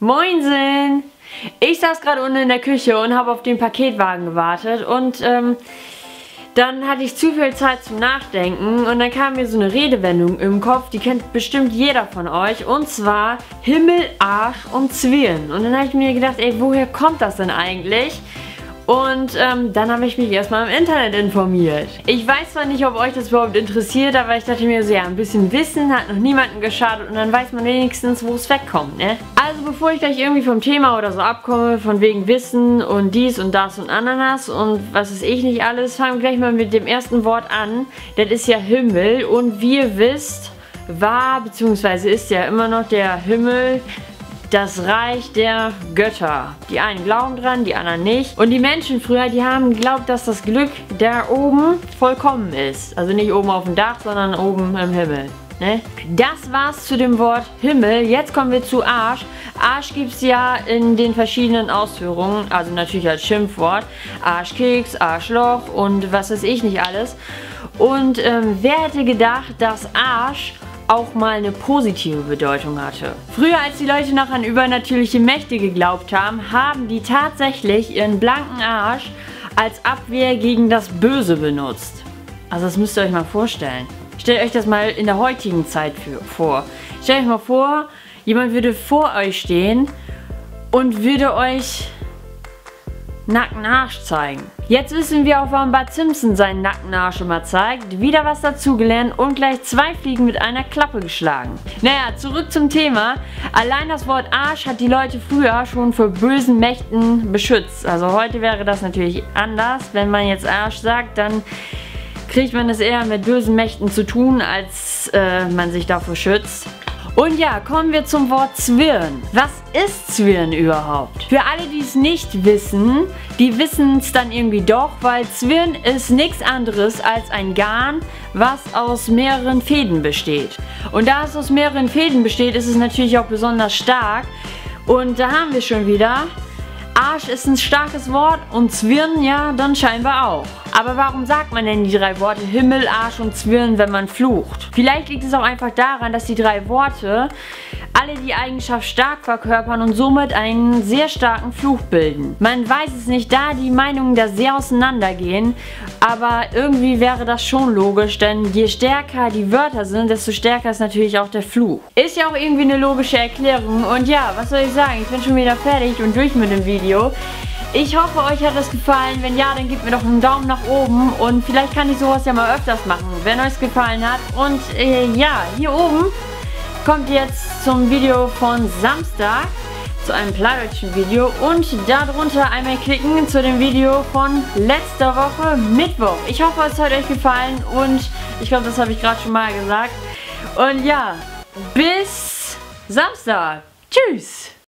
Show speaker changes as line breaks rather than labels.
Moinsen! Ich saß gerade unten in der Küche und habe auf den Paketwagen gewartet und dann hatte ich zu viel Zeit zum Nachdenken und dann kam mir so eine Redewendung im Kopf, die kennt bestimmt jeder von euch, und zwar Himmel, Arsch und Zwirn. Und dann habe ich mir gedacht, ey, woher kommt das denn eigentlich? Und dann habe ich mich erstmal im Internet informiert. Ich weiß zwar nicht, ob euch das überhaupt interessiert, aber ich dachte mir so, ja, ein bisschen Wissen hat noch niemandem geschadet und dann weiß man wenigstens, wo es wegkommt, ne? Also bevor ich gleich irgendwie vom Thema oder so abkomme, von wegen Wissen und dies und das und Ananas und was weiß ich nicht alles, fangen wir gleich mal mit dem ersten Wort an. Das ist ja Himmel, und wie ihr wisst, war bzw. ist ja immer noch der Himmel das Reich der Götter. Die einen glauben dran, die anderen nicht. Und die Menschen früher, die haben geglaubt, dass das Glück da oben vollkommen ist. Also nicht oben auf dem Dach, sondern oben im Himmel. Ne? Das war's zu dem Wort Himmel. Jetzt kommen wir zu Arsch. Arsch gibt es ja in den verschiedenen Ausführungen. Also natürlich als Schimpfwort. Arschkeks, Arschloch und was weiß ich nicht alles. Und wer hätte gedacht, dass Arsch auch mal eine positive Bedeutung hatte. Früher, als die Leute noch an übernatürliche Mächte geglaubt haben, haben die tatsächlich ihren blanken Arsch als Abwehr gegen das Böse benutzt. Also das müsst ihr euch mal vorstellen. Stellt euch das mal in der heutigen Zeit vor. Stellt euch mal vor, jemand würde vor euch stehen und würde euch nackten Arsch zeigen. Jetzt wissen wir auch, warum Bart Simpson seinen nackten Arsch immer zeigt. Wieder was dazugelernt und gleich 2 Fliegen mit einer Klappe geschlagen. Naja, zurück zum Thema. Allein das Wort Arsch hat die Leute früher schon vor bösen Mächten beschützt. Also heute wäre das natürlich anders. Wenn man jetzt Arsch sagt, dann kriegt man es eher mit bösen Mächten zu tun, als man sich davor schützt. Und ja, kommen wir zum Wort Zwirn. Was ist Zwirn überhaupt? Für alle, die es nicht wissen, die wissen es dann irgendwie doch, weil Zwirn ist nichts anderes als ein Garn, was aus mehreren Fäden besteht. Und da es aus mehreren Fäden besteht, ist es natürlich auch besonders stark. Und da haben wir schon wieder, Arsch ist ein starkes Wort und Zwirn ja dann scheinbar auch. Aber warum sagt man denn die 3 Worte Himmel, Arsch und Zwirn, wenn man flucht? Vielleicht liegt es auch einfach daran, dass die 3 Worte alle die Eigenschaft stark verkörpern und somit einen sehr starken Fluch bilden. Man weiß es nicht, da die Meinungen da sehr auseinandergehen, aber irgendwie wäre das schon logisch, denn je stärker die Wörter sind, desto stärker ist natürlich auch der Fluch. Ist ja auch irgendwie eine logische Erklärung und ja, was soll ich sagen, ich bin schon wieder fertig und durch mit dem Video. Ich hoffe, euch hat es gefallen. Wenn ja, dann gebt mir doch einen Daumen nach oben und vielleicht kann ich sowas ja mal öfters machen, wenn euch es gefallen hat. Und ja, hier oben kommt jetzt zum Video von Samstag, zu einem plattdeutschen Video, und darunter einmal klicken zu dem Video von letzter Woche Mittwoch. Ich hoffe, es hat euch gefallen und ich glaube, das habe ich gerade schon mal gesagt. Und ja, bis Samstag. Tschüss!